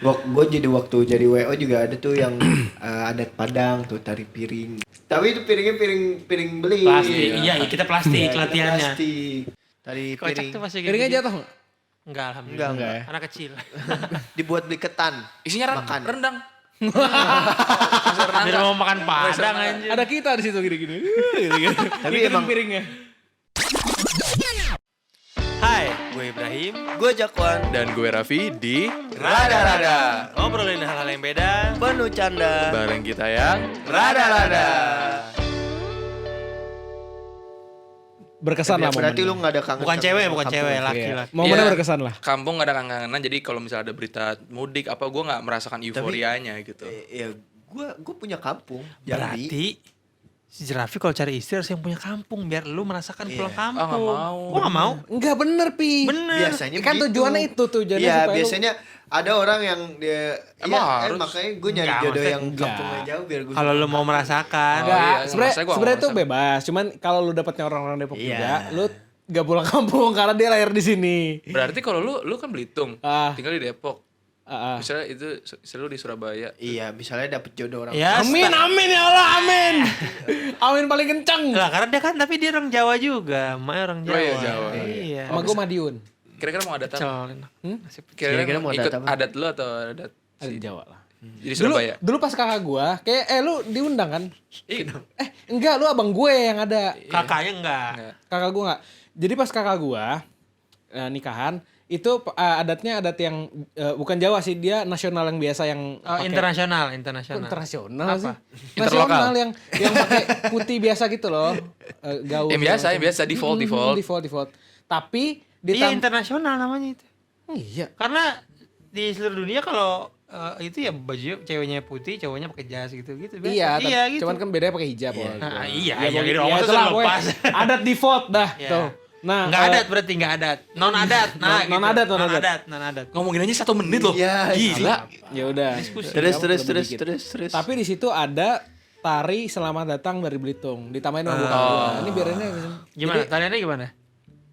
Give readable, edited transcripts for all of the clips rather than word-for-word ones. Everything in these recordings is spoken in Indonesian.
Waktu jadi WO juga ada tuh yang adat Padang tuh tari piring. Tapi itu piringnya piring beli. Plastik. Iya, kita plastik Kita latihannya. plastik. Tari Kocak piring. tuh masih Piringnya gitu. jatuh nggak? Enggak, alhamdulillah. Enggak ya. Anak kecil. Dibuat beli ketan. Isinya Makan. rendang. Biar mau makan padang anjir. Ada kita di situ gini-gini. Gini-gini. Tapi Ngikutin emang- piringnya. Hai, gue Ibrahim. Gue Jakwan. Dan gue Raffi di Rada-rada. Ngobrolin hal-hal yang beda. Penuh canda. bareng kita yang Rada-rada. Berkesan lah Berarti momennya. lu gak ada kangen. Bukan sama cewek, bukan kampung. cewek, Iya. laki-laki. Momennya Iya. berkesan lah. kampung gak ada kangenan. Jadi kalau misalnya ada berita mudik apa gue nggak merasakan euforianya gitu. Iya, gue punya kampung. Jambi. Berarti si Raffi kalau cari istri harus yang punya kampung biar lu merasakan Iya. pulang kampung. Ah, nggak mau. Oh, nggak mau? Enggak bener, Pi. Bener. Biasanya Kan begitu. tujuannya itu, tujuannya Iya, supaya lu- biasanya ada orang yang dia Emang iya, harus? makanya gue nyari Enggak, jodoh maksudnya yang enggak. kampungnya jauh biar gue. Kalau lu mau merasakan. Oh, Enggak, iya, sebenarnya maksudnya gua sebenarnya nggak itu bebas. Cuman kalau lu dapetnya orang-orang Depok Iya. juga, lu gak pulang kampung karena dia lahir di sini. Berarti kalau lu kan Belitung, Ah. tinggal di Depok. Ah, ah. Misalnya itu selalu di Surabaya. Iya, misalnya dapet jodoh orang. Ya, Amin, amin ya Allah, amin. Amin paling kenceng. Lah karena dia kan tapi dia orang Jawa juga, Maknya orang Jawa. Oh iya, Jawa. Iya. Sama gue Madiun. Kira-kira mau adat apa? Pecel. Kira-kira mau ikut adat apa? adat lu atau adat Ada di Jawa lah. jadi Dulu, Surabaya? dulu pas kakak gue, kayak lu diundang kan? Iya. Enggak, lu abang gue yang ada. Kakaknya enggak. Enggak. Kakak gue enggak. Jadi pas kakak gue nikahan, itu adatnya adat yang bukan Jawa sih, dia nasional yang biasa yang Oh, pakai- internasional. Kok internasional Apa? sih. Interlokal. Nasional yang pakai putih biasa gitu loh. Gaun. Yang biasa default. Default. Tapi Iya, internasional namanya itu. Iya. Karena di seluruh dunia kalau itu ya baju ceweknya putih, cowoknya pakai jas gitu-gitu. biasa. Iya, gitu. cuman kan bedanya pakai hijab. Iya. Wal. Nah, iya, Ya, iya, pokoknya- gitu. ya, Maksudnya itulah, lepas. pokoknya adat default dah. Iya. Tuh. Nah, Nggak adat berarti nggak adat. Non adat. Nah, Non gitu. adat, non Non adat. adat, non adat. Ngomongin aja 1 menit loh. Iya, Gila. ya udah. Terus. Tapi di situ ada tari selamat datang dari Belitung. Ditambahin sama bokap Oh. gua. Ini biar ini Gimana? Tariannya gimana?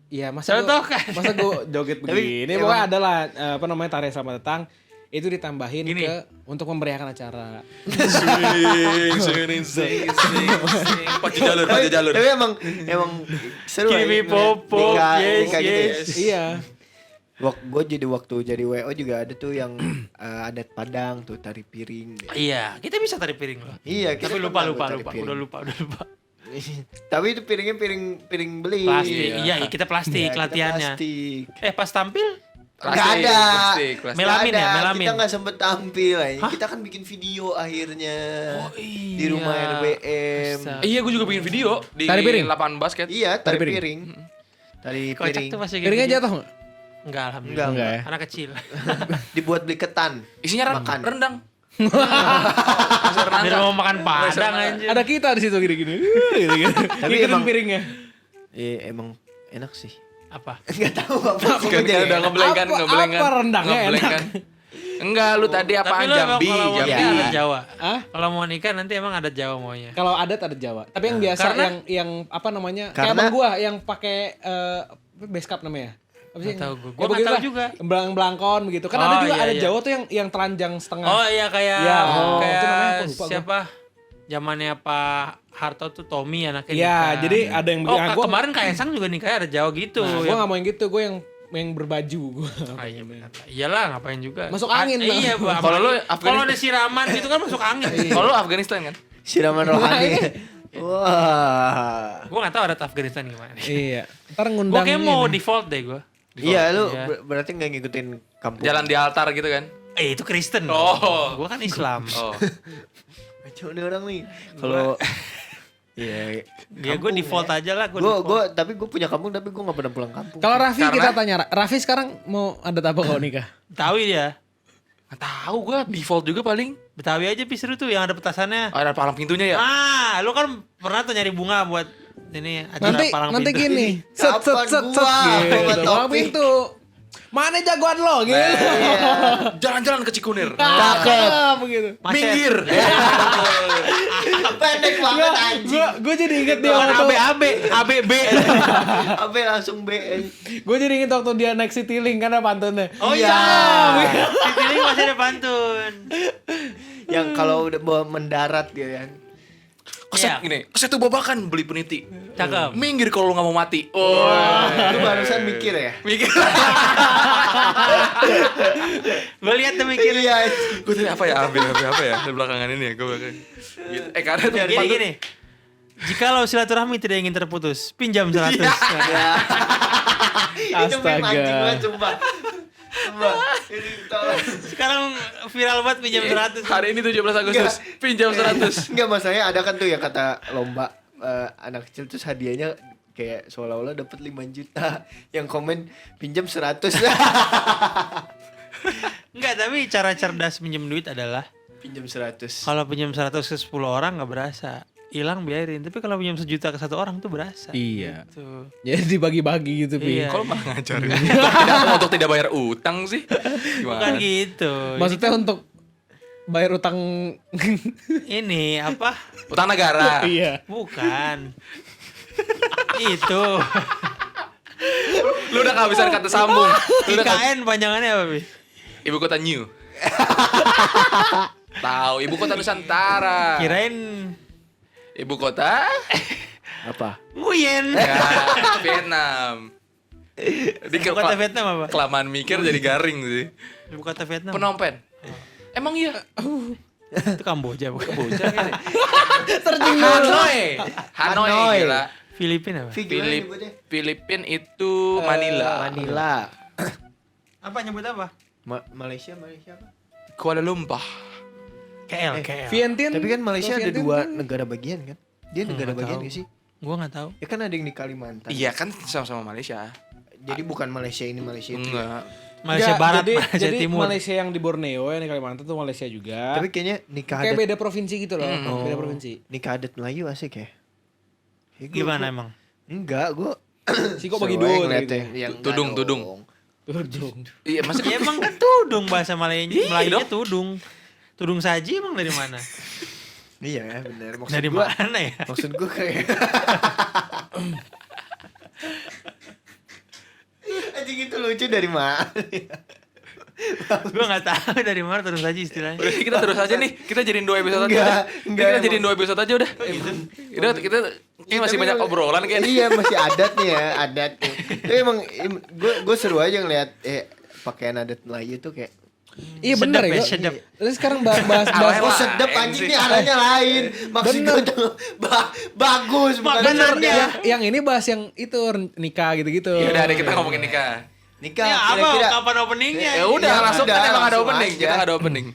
Iya, masa Contohkan. masa gue joget begini. emang- Pokoknya ada lah apa namanya tari selamat datang. Itu ditambahin Gini. untuk memeriahkan acara. Pacu jalur. Tapi emang seru. Kimi Popo, yes, nikah gitu ya. yes. Iya. Gue waktu jadi WO juga ada tuh yang adat Padang tuh tari piring. Iya, kita bisa tari piring loh. Iya, kita Tapi pernah lupa. tari piring. Udah lupa. Tapi itu piringnya piring beli. Plastik. Iya, kita plastik Iya, kita latihannya. plastik. Pas tampil Nggak ada. Plastik. Melamin Nggak ya, ada. melamin. Kita nggak sempet tampil. Kita kan bikin video akhirnya di rumah RBM. Bisa. Iya, gue juga bikin video di Tari piring? lapangan basket. Iya, tari Tari piring. piring. Tari Kocak piring. tuh masih Piringnya gitu. jatuh nggak? Enggak, alhamdulillah. Enggak ya? Anak kecil. Dibuat beli ketan. Isinya Makan. rendang. Biar mau makan padang anjir. Ada kita di situ gini-gini. Gini-gini. Tapi Ngikutin emang- piringnya. Iya, emang enak sih. Apa? Enggak tahu apa. Kan udah ngeblank kan, Apa rendangnya Ngeblank enak? kan. Enggak, lu tadi apaan Tapi lu emang Jambi? kalau mau nikah Jambi. adat Jawa. Hah? Kalau mau nikah nanti emang adat Jawa maunya. Kalau adat ada Jawa. Tapi yang biasa Karena- yang apa namanya? Kayak Karena- abang gua yang pakai base cap namanya. Apa sih? Nggak tahu gua. Ya, Gua nggak begitu tahu lah. juga. Belangkon begitu. Kan Oh, ada juga iya, ada iya. Jawa tuh yang telanjang setengah. Oh iya kayak Ya, itu namanya kayak apa? Lupa gua. siapa? Zamannya Pak Harto tuh Tommy anaknya Iya, nikah. jadi ada yang Oh, nah, gua kemarin Kaisang juga nikahnya ada Jawa gitu. nah, gua yang- nggak mau yang gitu, gua yang berbaju gua. Ah, iya benar. Iyalah ngapain juga. Masuk angin lah. Iya, Bu. Kalau lu Kalau ada siraman gitu kan masuk angin. Kalau lu Afghanistan kan? Siraman rohani. Wah. Gua nggak tahu adat Afghanistan gimana. Iya. Ntar Gua ngundang kayak mau ini. default deh gua. Iya, lu Iya. berarti nggak ngikutin kampung. Jalan di altar gitu kan? Itu Kristen. Oh. Gua kan Islam. Oh. Macam nih orang nih. Kalau Iya. Ya gue default aja lah. Tapi gue punya kampung tapi gue nggak pernah pulang kampung. Kalau Raffi Karena- kita tanya, Raffi sekarang mau adat apa kalau nikah? Betawi dia. Nggak tahu gua default juga paling. Betawi aja seru tuh yang ada petasannya. Ada palang pintunya ya? Lu kan pernah tuh nyari bunga buat ini acara Nanti palang nanti pintu. gini, set set Kapan set set gua gitu. sama Palang topi? pintu. Mana jagoan lo gitu. Jalan-jalan ke Cikunir. Cakep begitu. Minggir. Pendek banget anjing. Gue jadi inget dia Bukan waktu ABB. Abe langsung B. gue jadi inget waktu dia naik Citylink kan ada pantunnya. Oh Iya. Di sini masih ada pantun. Yang kalau udah bawa mendarat gitu kan. Keset Iya. gini, keset tuh babakan beli peniti. Cakep. Minggir kalau lu nggak mau mati. Oh. Lu barusan mikir ya? Mikir. Gue lihat tuh mikir. Iya. Gue tadi apa ya? Apa ya? Di belakangan ini ya gue gitu. Karena tuh Gini. Jikalau silaturahmi tidak ingin terputus, pinjam 100. Itu meme Astaga. anjing banget sumpah. Sumpah. Ini tolong. Sekarang viral banget pinjam 100. hari ini 17 Agustus pinjam 100. Enggak, masalahnya ada kan tuh ya kata lomba anak kecil terus hadiahnya kayak seolah-olah dapat 5 juta. Yang komen pinjam 100. Enggak, tapi cara cerdas pinjam duit adalah Pinjam 100. kalau pinjam 100 ke 10 orang nggak berasa. Hilang biarin, tapi kalau pinjam 1 juta ke 1 orang tuh berasa. Iya. Tuh. Jadi dibagi-bagi gitu, Pi. Iya. Kalau malah ngajarin untuk tidak bayar utang sih. Bukan Gimana? gitu. Maksudnya untuk bayar utang Ini apa? Utang negara. iya. Bukan. Itu. Lu udah kehabisan kata sambung. Lu udah IKN panjangannya apa, Bi? Ibu kota New. Tahu, ibu kota Nusantara. Kirain Ibu kota Apa? Nguyen. ya, Vietnam. Ibu kota Vietnam apa? Kelamaan mikir jadi garing sih. Ibu kota Vietnam. Phnom Penh. Emang iya? Itu Kamboja bukan? Bocah ini. Hanoi. Hanoi gila. Filipina apa? Filipin itu Manila. Manila. Apa nyebut apa? Malaysia apa? Kuala Lumpur. KL. Vientiane. Tapi kan Malaysia ada Vientiane 2 negara bagian kan? Dia negara nggak bagian tahu. gak sih? Gua nggak tahu. Ya kan ada yang di Kalimantan. Iya kan sama-sama Malaysia. Jadi bukan Malaysia ini Malaysia itu. Ya? Enggak. Malaysia Nggak, Barat, jadi, Malaysia jadi Timur. Malaysia yang di Borneo yang di Kalimantan tuh Malaysia juga. Tapi kayaknya nikah kayak adat beda provinsi gitu loh. Beda provinsi. nikah adat Melayu asik ya. Gimana emang? Enggak, gua Si kok bagi sesuai dua ngeliatnya. gitu. Yang Tudung, enggak tudung. dong. Tudung. Iya, maksudnya Ya emang kan tudung bahasa Melayunya dong. tudung. Tudung saji emang dari mana? Iya ya benar. Maksud Dari gua, mana ya? maksud gua kayak anjing itu lucu dari mana? Gua nggak tahu dari mana tudung saji istilahnya. udah kita terus aja nih. Kita jadiin 2 episode aja. Enggak, udah. enggak, Kita jadiin emang. 2 episode aja udah. Udah kita ini masih Tapi banyak emang- obrolan kayaknya. Iya masih adat nih ya, adat. Tapi emang gue seru aja ngeliat pakaian adat Melayu tuh kayak Iya Sedap bener ya, ya. sedap. Terus sekarang bahas oh Wah, sedep lain anjing sih. nih arahnya lain. Maksud gue tuh bagus bukan Bener sedep. dia. yang ini bahas yang itu nikah gitu-gitu. Ya udah, kita ngomongin nikah. Nikah Ya apa? kira-kira Kapan openingnya? Ya udah, Ya langsung udah, kan emang ada langsung opening. aja. Kita nggak ada opening.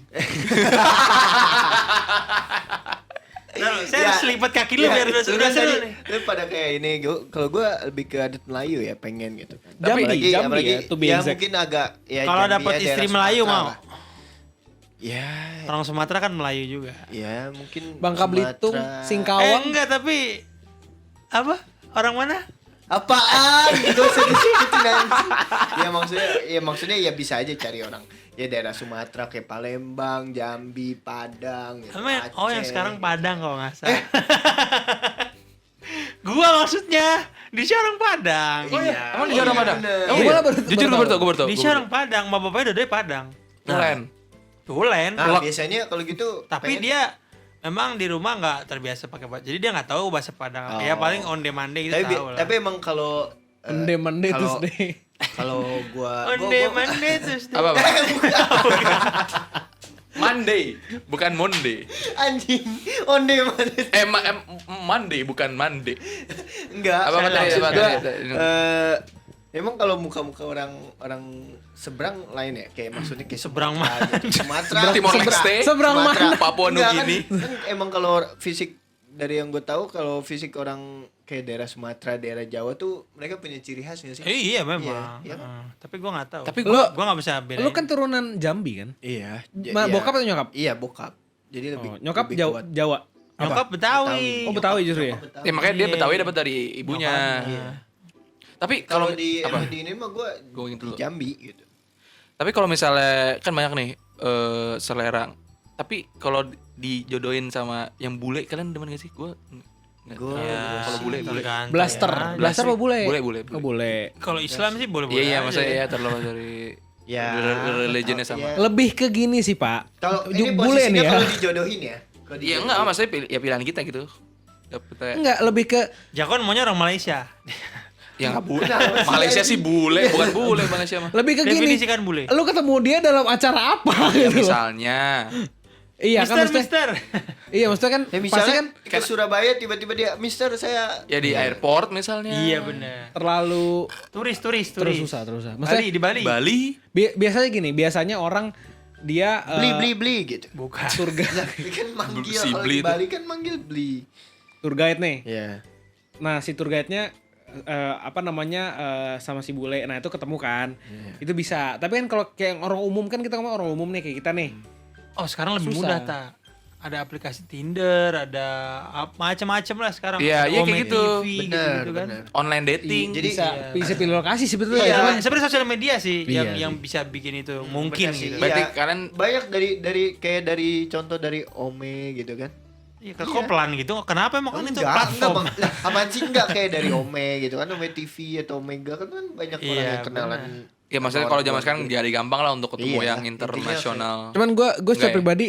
Saya harus lipat kaki lu biar udah sebenarnya seru tadi nih. lu pada kayak ini kalau gue lebih ke adat Melayu ya pengen gitu kan. Jambi ya, to be ya exact. mungkin agak ya Kalau Jambi dapat ya, istri daerah Melayu Sumatera mau. lah. Ya, Orang Sumatera kan Melayu juga. ya mungkin Bangka Belitung, Sumatera. Singkawang. Enggak, tapi apa? Orang mana? Apaan? Gak usah disebutin anjing. Ya maksudnya ya bisa aja cari orang. Ya daerah Sumatera kayak Palembang, Jambi, Padang, gitu, Emang Aceh. yang sekarang Padang kalau nggak salah. Gua maksudnya di orang Padang. Iya. Emang di Jawa Padang? bener. Oh, Iya. iya. Baru- Jujur gue baru tau, gue baru tau. Di orang Padang, bapak-bapaknya udah dari Padang. Tulen. Tulen. Nah, biasanya kalau gitu Tapi pengen- dia memang di rumah nggak terbiasa pakai bahasa. Jadi dia nggak tahu bahasa Padang. Ya Oh. paling onde mande gitu tapi, tahu lah. tapi emang kalau Mende kalau- terus deh. kalau gua Onde mande terus. Apa? Monday, bukan Monday. anjing onde mana Monday bukan Monday. enggak Apa maksud tadi, apa gua, tadi? emang kalau muka-muka orang seberang lain ya kayak maksudnya kayak Seberang Sumatera gitu. Sumatera Timor Sumatera. Leste, Seberang Sumatera. mana? Papua Enggak, Nugini. kan emang kalau fisik dari yang gue tahu kalau fisik orang kayak daerah Sumatera daerah Jawa tuh mereka punya ciri khas nggak sih Iya memang. Iya, Tapi gua nggak tahu. Tapi gua nggak bisa bedain. Lu kan turunan Jambi kan? iya Bokap atau nyokap? iya bokap jadi lebih Oh, nyokap lebih Jawa. kuat. Jawa. nyokap Betawi. Oh, Betawi justru ya? Betawi. Ya makanya dia Iya. Betawi dapat dari ibunya. Nyokapnya. Tapi Kalau kalau di apa? di ini mah gue Gua di dulu. Jambi gitu. Tapi kalau misalnya kan banyak nih selera. Tapi kalau dijodohin sama yang bule, kalian demen gak sih? Gue Gua kalau bule bule. tergantung Blaster. ya. Blaster apa bule? Bule. Oh, bule. Kalau Islam sih boleh-boleh. Iya aja maksudnya ya. ya terlepas dari Ya. religionnya sama. Iya. Lebih ke gini sih, Pak. Kalau Ju- ini bule posisinya nih ya. kalau dijodohin ya. Kalau Iya dijodohin. enggak, maksudnya ya pilihan kita gitu. Dapetnya Enggak, lebih ke Jakon maunya orang Malaysia. ya nggak bule. Malaysia sih bule, bukan bule Malaysia mah. lebih ke gini. Definisikan bule. Lu ketemu dia dalam acara apa Ya gitu loh. misalnya. Iya kan maksudnya. Mister. Iya maksudnya kan Ya pasti misalnya kan ke Surabaya tiba-tiba dia, Mister saya Ya di airport misalnya. Iya benar. terlalu Turis. terus susah. Bali Maksudnya di Bali. Bali. biasanya gini, biasanya orang dia beli gitu. Bukan. tour guide, Nah, ini kan manggil Si kalau beli di itu. Bali kan manggil beli. tour guide nih. Iya. Nah, si tour guide-nya apa namanya sama si bule. Nah, itu ketemu kan. Itu bisa. Tapi kan kalau kayak orang umum kan kita ngomong orang umum nih kayak kita nih. Oh sekarang lebih Susah. mudah tak. Ada aplikasi Tinder, ada macam-macam lah sekarang. Iya, Ada iya, kayak Ome gitu. TV, Benar, gitu kan. benar. Online dating. Jadi Bisa pilih lokasi sebetulnya. Iya, Cuman sebenarnya sosial media sih Iya yang bisa bikin itu mungkin benar sih. gitu. Berarti Iya. kalian banyak dari kayak dari contoh dari Ome gitu kan. Iya, kekoplan gitu. Kenapa emang kan itu enggak, platform? Bang. Lah, apaan sih enggak kayak dari Ome gitu kan, Ome TV atau Omega kan banyak orang Iya, yang kenalan. ya maksudnya kalau zaman sekarang jadi gampang lah untuk ketemu Iya, yang internasional. cuman gue secara Enggak ya? pribadi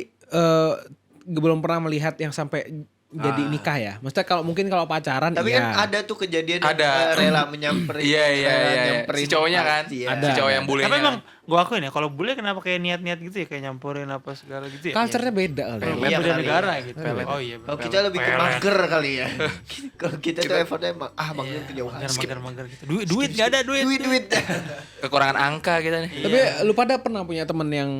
belum pernah melihat yang sampai jadi nikah ya. Maksudnya kalau mungkin kalau pacaran Tapi iya. kan ada tuh kejadian yang, Ada. rela menyamperin. Iya, iya, rela iya. nyamperin Si cowoknya kan? pasti ya. Ada. Si cowok yang bulenya. Tapi emang gua akuin ya kalau bule kenapa kayak niat-niat gitu ya kayak nyampurin apa segala gitu ya. Culture-nya beda kali. Kayak Iya beda kali negara ya. gitu. Pelet. Oh iya. Kalau kita lebih ke mager kali ya. Kalau kita tuh effortnya mager kejauhan. Mager gitu. Duit enggak ada duit. Duit. kekurangan angka kita nih. Tapi lu pada pernah punya temen yang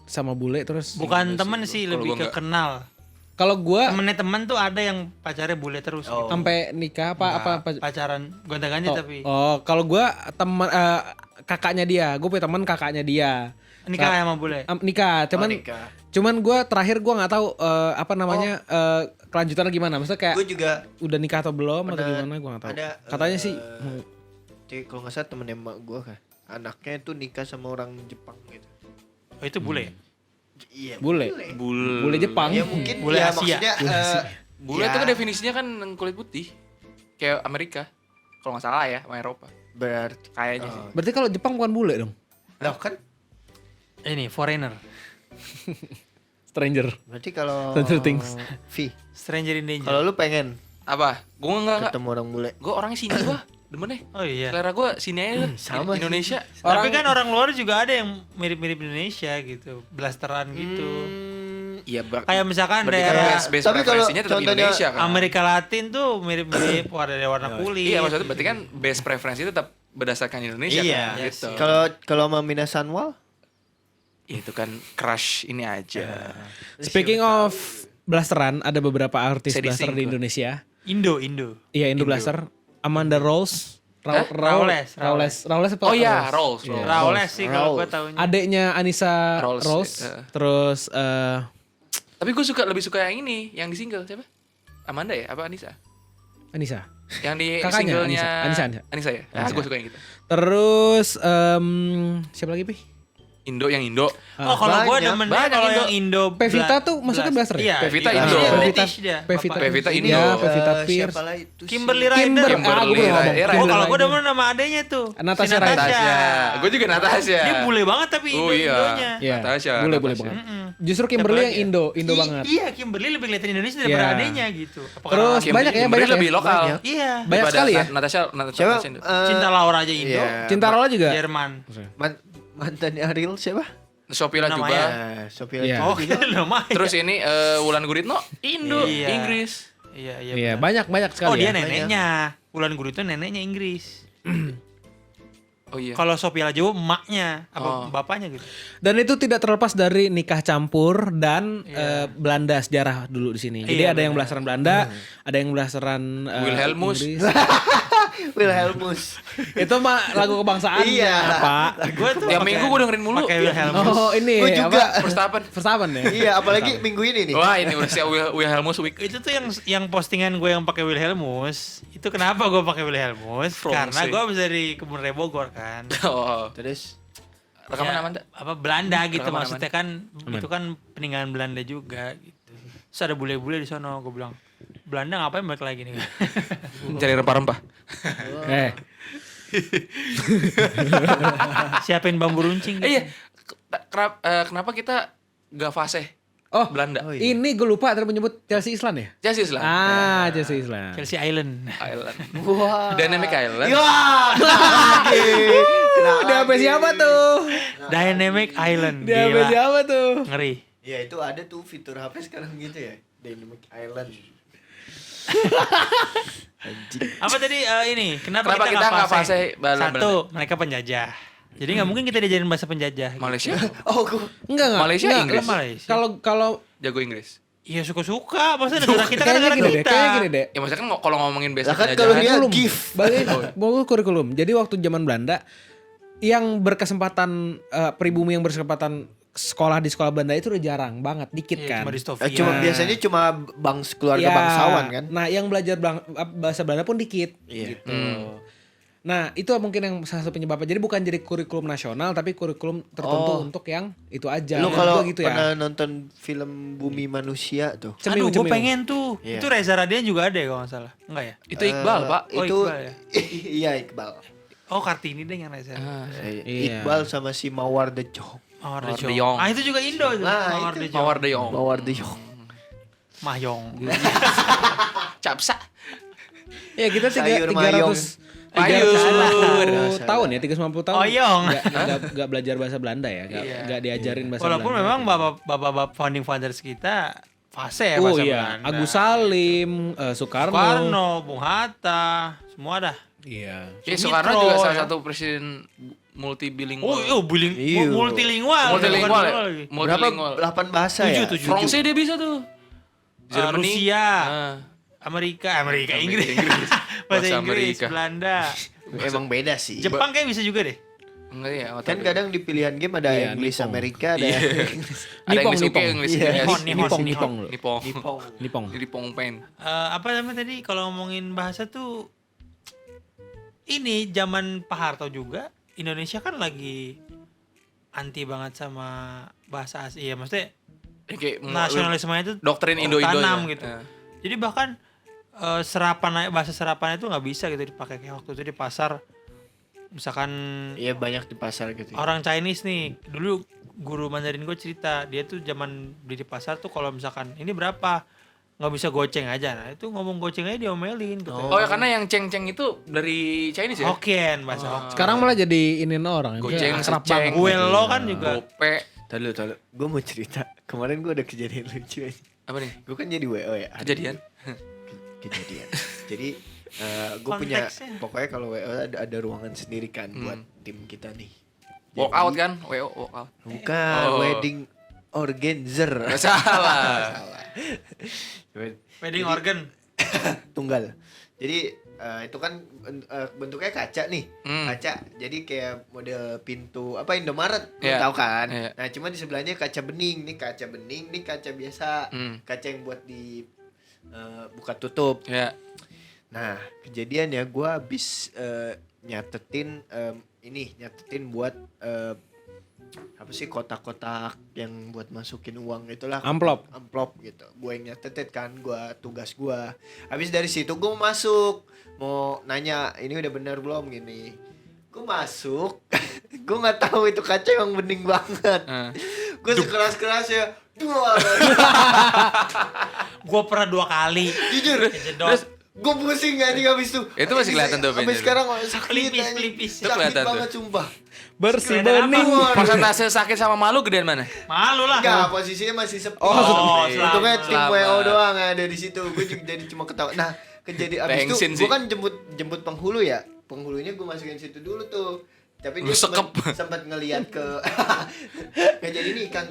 sama bule terus Bukan temen sih, Kalau lebih gua ke nggak. kenal. kalau gua Temennya temen tuh ada yang pacarnya bule terus gitu. sampai nikah apa Pacaran gonta-ganti oh, tapi oh, kalau gua teman kakaknya dia, gue punya teman kakaknya dia. nikah sama bule. Nikah, cuman nikah. cuman gue terakhir gue nggak tahu apa namanya kelanjutannya gimana. Maksudnya kayak Gue juga udah nikah atau belum atau gimana gue nggak tahu. ada, Katanya sih kalau nggak salah temen emak gue kan, anaknya tuh nikah sama orang Jepang gitu. Oh itu bule. Iya. bule, bule Jepang. Ya mungkin Bule ya Asia. maksudnya Bule itu kan definisinya kan kulit putih. Kayak Amerika. Kalau nggak salah ya, sama Eropa. berarti Kayaknya sih. Berarti kalau Jepang bukan bule dong, lah kan Ini foreigner. stranger. berarti kalau Stranger Things. Stranger in danger. Kalau lu pengen Apa? Gue enggak. ketemu orang bule. Gue orangnya sini gue. Demen deh. Oh iya. Selera gue sini aja. sama sih. Indonesia. Tapi kan orang luar juga ada yang mirip-mirip Indonesia gitu, blasteran gitu. Iya, Kayak misalkan berarti kan daerah base Tapi kalau preferensinya tetap contohnya Indonesia kan. Amerika Latin tuh mirip-mirip warna kulit. Iya, maksudnya berarti kan base preferensi tetap berdasarkan Indonesia Iya. kan. Gitu. Kalau Mamina Sanwal Ya, itu kan crush ini aja. Speaking of blasteran, ada beberapa artis Bisa blaster dising di gua. Indonesia. Indo. Iya, Indo blaster. Amanda Rolls, Hah? Raules. Raules apa? Oh iya, Rolls. Rolls. Iya. Raules sih kalau gue Raul. taunya. Adeknya Anissa Rolls, Rolls, terus Tapi gue lebih suka yang ini, yang di single siapa? Amanda ya? Apa Anissa? Anissa. Yang di Kakaknya, singlenya Anissa. Anissa ya? Ah, gue suka yang gitu. Terus siapa lagi, Pi? Indo, yang Indo. Oh kalau gue Banyak. demennya Banyak kalau Indo. yang Indo. Pevita tuh maksudnya blaster ya? Iya. Pevita dia- Indo. dia Pevita- British dia. Pevita, Pevita Indo. Iya, Pevita Pierce. siapa lah itu sih? Kimberly Kimber, Ryder. gue belum ngomong. Ryder. Oh kalau gue Ryder. demen sama adenya tuh. Natasha Si Ryder. Natasha. Gue juga Natasha. Dia bule banget tapi Oh Indo iya. Indonya. Iya, Natasha, boleh Natasha. banget. Justru Kimberly Siapa yang lagi ya? Indo banget. Iya Kimberly lebih kelihatan Indonesia daripada Iya. adenya gitu. Apa Terus karena- banyak ya, Kimberly banyak ya. lebih lokal. Banyak. Iya. Banyak Daripada sekali ya. Natasha Siapa? Indo. Cinta Laura aja Indo. Iya. Cinta Rola juga. Jerman. Mantannya Ariel siapa? Sophie Namanya. Lajuba. Sophia Iya. Oh kita lumayan. Terus ini Wulan Guritno Indo, Iya. Inggris. Iya Iya, benar. banyak sekali Oh dia ya. neneknya. Wulan Guru itu neneknya Inggris. Oh iya. Kalau Sophia Lajowo emaknya apa Oh. bapaknya gitu. Dan itu tidak terlepas dari nikah campur dan Belanda sejarah dulu di sini. Jadi Iya, ada yang benar. blasteran Belanda, ada yang blasteran Wilhelmus. Inggris. Wilhelmus. Itu mah lagu kebangsaannya, Iya. Pak. Gue tuh Tiap minggu gue dengerin mulu. pakai Wilhelmus. Oh, ini Gue juga. Verstappen. Verstappen ya? Iya, apalagi minggu ini nih. Wah, ini udah siap Wilhelmus week. Itu tuh yang postingan gue yang pakai Wilhelmus. Itu kenapa gue pakai Wilhelmus? Karena Frongse. gue habis dari kebun raya Bogor kan. Oh. Terus Rekaman Ya, aman tak? apa Belanda gitu Rekaman maksudnya kan itu kan peninggalan Belanda juga gitu. Terus ada bule-bule di sono, gue bilang Belanda ngapain balik lagi nih? Mencari rempah-rempah. Siapin bambu runcing. Iya. Kenapa kita gak fase Oh, Belanda? Oh, iya. ini gue lupa tadi menyebut Chelsea Island ya? Chelsea lah. Chelsea Island. Chelsea Island. Island. wah. Dynamic Island. Ya, Di HP siapa tuh? Dynamic Island. Di HP Gila. siapa tuh? Ngeri. Ya itu ada tuh fitur HP sekarang gitu ya. Dynamic Island. Apa tadi ini? Kenapa Kenapa kita kita nggak nggak fase? fase Belanda? Satu, mereka penjajah. Jadi nggak mungkin kita diajarin bahasa penjajah. Malaysia Oh, gua Enggak. Malaysia, Enggak. Inggris. Malaysia. Kalau jago Inggris. Iya suka-suka. Maksudnya negara kita kan kayaknya negara gini deh, kita. kayaknya gini deh. Ya maksudnya kan kalau ngomongin basic Lah kan kalau penjajahan. dia Kurikulum. gift. Balik bagus kurikulum. Jadi waktu zaman Belanda yang berkesempatan pribumi yang berkesempatan sekolah di sekolah Belanda itu udah jarang banget, dikit Iya, kan. cuma di Stovia. Cuma biasanya cuma keluarga Ya, bangsawan kan. Nah, yang belajar bahasa Belanda pun dikit. Iya. Gitu. Nah, itu mungkin yang salah satu penyebabnya. Jadi bukan jadi kurikulum nasional, tapi kurikulum tertentu Oh. untuk yang itu aja. Lu Menurut kalau gua gitu pernah ya. nonton film Bumi Manusia tuh. Aduh, gue Cemil. pengen tuh. Iya. Itu Reza Radian juga ada ya kalau nggak salah. Enggak ya? Itu Iqbal, Pak. Oh, Itu Iqbal ya? iya Iqbal. Oh, Kartini deh yang Reza. Iya. Iqbal sama si Mawar The Jong. Mawar Mawar De De Jong. Jong. Ah, itu juga Indo itu. Nah, Mawar itu. De Jong. Mawar De Jong. Mawar The Jong. Mahyong. Capsa. Ya, kita Sayur mayong. 350 tahun ya, 350 tahun. Oyong. Nggak belajar bahasa Belanda ya, nggak diajarin bahasa Walaupun Belanda. memang bapak founding fathers kita fase ya Oh bahasa iya, Belanda. Agus Salim, Soekarno. Soekarno, Bung Hatta, semua dah. Iya. Ya, Sumitro, Soekarno juga salah ya. satu presiden multibilingual. Oh, iya, Iya. multilingual. multilingual ya? Bukan lagi. Multilingual. Berapa? 8 bahasa ya? 7. Frongse dia bisa tuh. Germany. Rusia, Ah. Amerika, Inggris. Inggris. Bahasa Bahasa Inggris, Amerika. Belanda. Emang beda sih. Jepang kayak bisa juga deh. Enggak ya, Kan kadang di pilihan game ada Iya, Inggris Nippon. Amerika, ada Iya. Inggris Ada Nippon, Inggris UK, Nippon. Inggris Iya. US. Nihon. Nipong. Nipong. Nippon. Nipong pen. Apa namanya tadi kalau ngomongin bahasa tuh ini zaman Pak Harto juga Indonesia kan lagi anti banget sama bahasa asing. Iya, maksudnya Ya, kayak nasionalisme itu doktrin Indo-Indo tanam ya. gitu. Ya. Jadi bahkan bahasa serapan itu nggak bisa gitu dipakai kayak waktu itu di pasar. Misalkan Iya banyak di pasar gitu. orang Chinese nih, dulu guru Mandarin gue cerita, dia tuh zaman beli di pasar tuh kalau misalkan ini berapa, nggak bisa goceng aja. Nah itu ngomong goceng aja diomelin gitu. Oh ya, karena yang ceng-ceng itu dari Chinese ya? Hokkien, bahasa Hokkien. Sekarang malah jadi iniin orang. Goceng, akrab seceng. banget. Gue lo kan juga. Gope. Tahu. Gue mau cerita. Kemarin gue ada kejadian lucu aja. Apa nih? Gue kan jadi WO ya. Kejadian? Kejadian. Jadi gue punya Konteksnya. pokoknya kalau WO ada ruangan sendiri kan buat tim kita nih. Walk out kan? WO walk out. Bukan Oh. wedding organizer. Gak salah. Salah. Wedding organ. Tunggal. Jadi itu kan bentuknya kaca nih. Kaca. Jadi kayak model pintu apa Indomaret, lu Iya. tahu kan? Iya. Nah, cuma di sebelahnya kaca bening, nih kaca bening, nih kaca biasa. Kaca yang buat di buka tutup. Ya. Nah, kejadian ya gue habis nyatetin nyatetin buat apa sih kotak-kotak yang buat masukin uang itulah, Amplop. gitu. Gue yang nyatetin kan, tugas gue. Habis dari situ gue masuk, mau nanya ini udah bener belum gini. Gue masuk, gue nggak tahu itu kaca emang bening banget. Gue sekeras-kerasnya, dua. Gue pernah 2 kali. Jujur. Kejedot. Gue pusing anjing abis itu. Itu masih kelihatan tuh, Sampai Benjo. sekarang sakit Pelipis, anjing. pelipis. Itu Sakit kelihatan banget tuh. sumpah. Bersih Kelihatan apa? bening. Persentase sakit sama malu gedean mana? Malu lah. Enggak, posisinya masih sepi. Oh, Untungnya tim selamat. WO doang yang ada di situ. Gue juga jadi cuma ketawa. Nah, kejadian abis itu Thanksin gue sih. kan jemput penghulu ya. Penghulunya gue masukin situ dulu tuh. Tapi Lu dia sekep. sempat ngelihat ke nggak jadi nih kan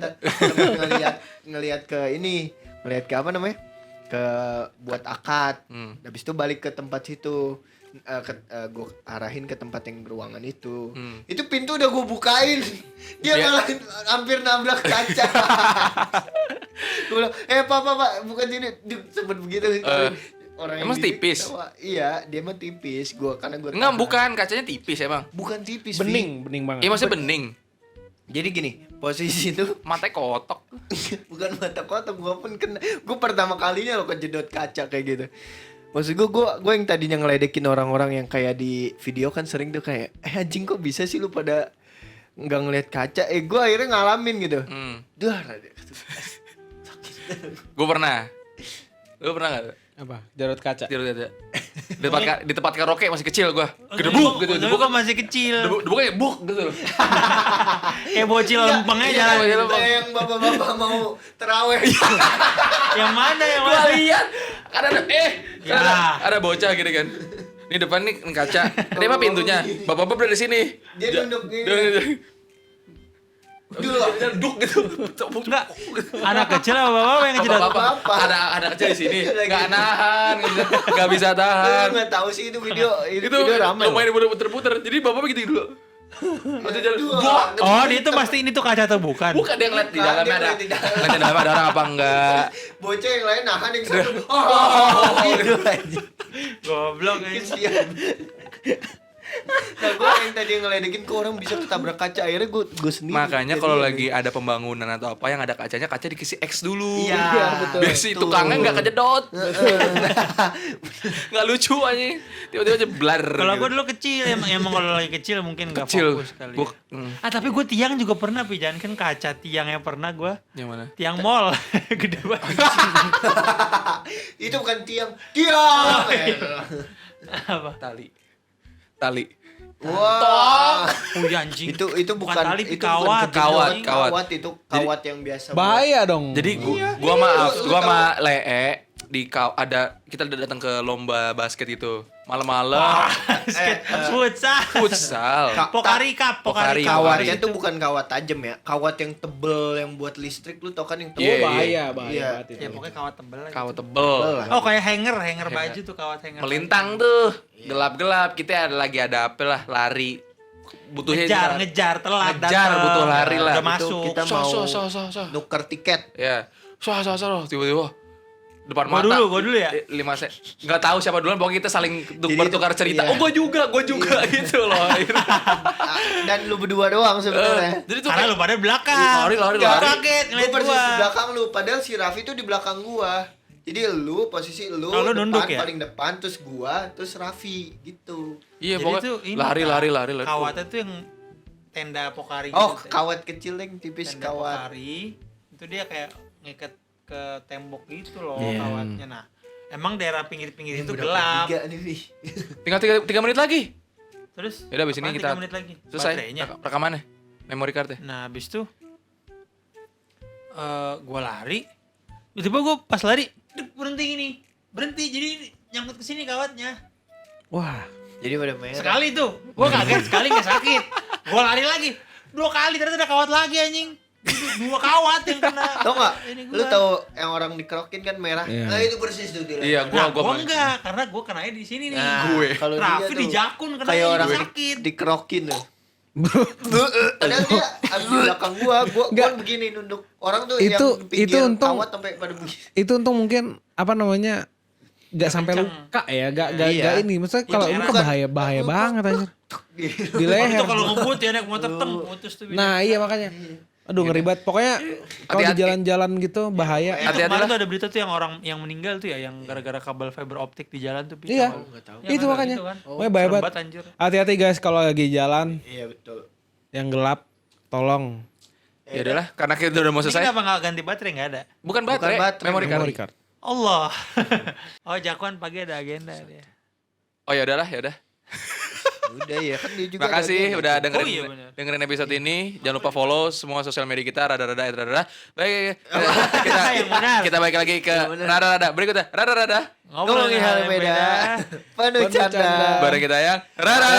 ngelihat ke ini, ngelihat ke apa namanya? Ke buat akad. Habis itu balik ke tempat situ. gue arahin ke tempat yang ruangan itu. Hmm. Itu pintu udah gue bukain, dia Dia- malah hampir nabrak kaca. Gue bilang, pak, bukan sini. Dia sempet begitu. Orang yang emang bidik tipis? ketawa. Iya, dia mah tipis. Karena gue Enggak, bukan, kacanya tipis emang. bukan tipis, Bening banget. Iya maksudnya bening. Jadi gini, posisi itu Matanya kotok. bukan mata kotak, gue pun kena. Gue pertama kalinya loh kejedot kaca kayak gitu. Maksud gue yang tadinya ngeledekin orang-orang yang kayak di video kan sering tuh kayak anjing kok bisa sih lu pada nggak ngeliat kaca. Gue akhirnya ngalamin gitu. Dah, Gue pernah. Lu pernah gak? Apa? Jarot kaca. Di tempat karaoke masih kecil gue. Oh, Gedebuk gitu. Dulu kan masih kecil. Debuknya buk gitu. Kayak bocil lempengnya Iya, jalan. iya, kayak yang bapak-bapak mau terawih. Yang mana yang Gue mana? lihat ada Ya. ada bocah gitu kan. Ini depan nih kaca. Ini apa pintunya? Bapak-bapak berada di sini. Dia duduk gini. Duduk gitu. Enggak. Anak kecil apa bapak yang ngejedot? Bapak ada kecil di sini. Enggak nahan, enggak bisa tahan. Gue nggak tahu sih itu video Itu video ramai. lumayan puter-puter. Jadi bapak begitu dulu. Waktu jalan, buak. Oh, dia tuh pasti ini tuh kaca atau bukan? Bukan dia ngeliat di Bukan, dalamnya dia ada. ngeliat di dalam. Ngeliat di dalamnya ada orang apa enggak. Bocah yang lain nahan yang satu. Gitu aja. Goblok ya. Kesian. Nah, gue yang tadi ngeledekin kok orang bisa ketabrak kaca, akhirnya gue sendiri. Makanya Jadi, kalau lagi ada pembangunan atau apa yang ada kacanya, kaca dikasih X dulu. Iya, betul. Biar si tukangnya nggak kejedot. Nggak lucu aja. Tiba-tiba aja blar. Kalau gitu. gue dulu kecil emang kalau lagi kecil mungkin nggak Kecil. fokus kali. Gua- Ya. Tapi gue tiang juga pernah jangan kan kaca tiang yang pernah gue Yang mana? tiang mall gede banget. itu bukan tiang. Tiang. Apa? Tali. Wah. Oh ya anjing. Itu bukan tali, itu kawat. bukan Kawat. kawat itu kawat yang biasa. Bahaya dong. Jadi gua sama Lee kita udah datang ke lomba basket itu. Malam-malam futsal. Pokari Cup, Pokari Cup. Kawatnya tuh bukan kawat tajam ya, kawat yang tebel yang buat listrik, lu tau kan yang tebel. Iya, bahaya Iya. banget itu. Ya pokoknya kawat tebel lah. Kawat gitu. tebel. Oh kayak hanger baju tuh kawat hanger. Melintang tuh. Gelap-gelap. Kita ada apa lah, lari. Butuhnya Ngejar telat Ngejar, dateng. butuh lari lah. Udah Itu masuk. kita mau so. nuker tiket. Ya. So tiba-tiba depan Gua mata. dulu ya? 5 set. Enggak tahu siapa duluan, pokoknya kita saling Jadi bertukar itu- cerita. iya. Oh, gue juga gitu loh. Dan lu berdua doang sebenarnya. Jadi tuh Karena lu pada belakang. Lari. Gua kaget Gue ngeliat persis gua. di belakang lu, padahal si Raffi tuh di belakang gua. Jadi lu posisi lu Oh, lu depan, nunduk ya? paling depan, terus gua, terus Raffi gitu. iya, Jadi pokoknya tuh ini, lari. Kak. Kawatnya tuh yang tenda Pokari Oh, gitu. kawat kecil yang tipis Tenda kawat. Pokari itu dia kayak ngikat ke tembok gitu loh Iya. kawatnya. Nah, emang daerah pinggir-pinggir itu Berapa gelap. giga nih, Wi? Tinggal 3 menit lagi. Terus Yaudah, abis ini apaan kita 3 menit lagi? Selesai Baterainya. rekamannya. Memory card-nya. Nah, habis itu gua lari. Tiba-tiba gua pas lari, dek, berhenti gini. Berhenti jadi nyangkut ke sini kawatnya. Wah. Jadi pada merah. Sekali tuh, gua kaget sekali nggak sakit. Gua lari lagi. 2 kali ternyata ada kawat lagi anjing. 2 kawat yang kena. Tau gak? Ini gua. Lu tau yang orang dikerokin kan merah? Iya. Nah itu persis tuh dia. Iya, Nah, gua gua enggak, karena gua kenanya di sini nih. Nah, Gue. kalau dia Raffi tuh di jakun kena kayak ini orang sakit. dikerokin tuh. Padahal dia abis di belakang gua Nggak. begini nunduk. Orang tuh Itu- yang di pinggir itu untung- kawat sampai pada begini. Itu untung mungkin apa namanya nggak sampai kenceng. luka ya, nggak Iya. ini. Maksudnya kalau Itu luka bukan- bahaya banget anjir. Di Oh, leher. itu kalau ngebut ya naik motor teng putus tuh. Nah, iya makanya. Aduh ngeri banget. Pokoknya kalau di Hati-hati. jalan-jalan gitu bahaya. Itu Hati-hati kemarin lah. tuh ada berita tuh yang orang yang meninggal tuh ya yang gara-gara kabel fiber optik di jalan tuh. Iya. Tahu. Enggak tahu. Ya, Itu kan, makanya. gitu kan. Pokoknya bahaya Serem banget. banget, anjir. Hati-hati guys kalau lagi jalan Iya betul. yang gelap, tolong. Ya udahlah, karena kita udah mau Ini selesai. kenapa nggak ganti baterai nggak ada? Bukan baterai, baterai, memory card. Memory card. Allah. Oh, Jakuan pagi ada agenda dia. Oh ya udahlah, ya udah. Udah ya kan dia juga. Makasih ada- udah dengerin Oh iya, bener. dengerin episode ini. Jangan lupa follow semua sosial media kita rada-rada. Baik, Yang benar. kita balik lagi ke Yang benar. rada-rada berikutnya. Rada-rada. Ngomongin hal yang beda. Penuh canda. Bareng kita yang Rara.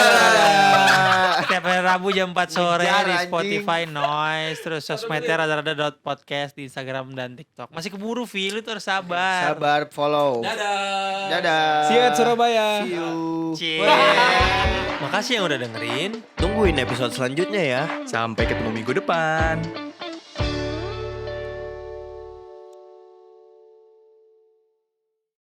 Setiap hari Rabu jam 4 sore Ngejar, di anjing. Spotify, Noise, terus sosmednya rada-rada.podcast di Instagram dan TikTok. Masih keburu, Phil, itu harus sabar. Sabar follow. Dadah. Dadah. See you at Surabaya. See you. Cie. Makasih yang udah dengerin. Tungguin episode selanjutnya ya. Sampai ketemu minggu depan.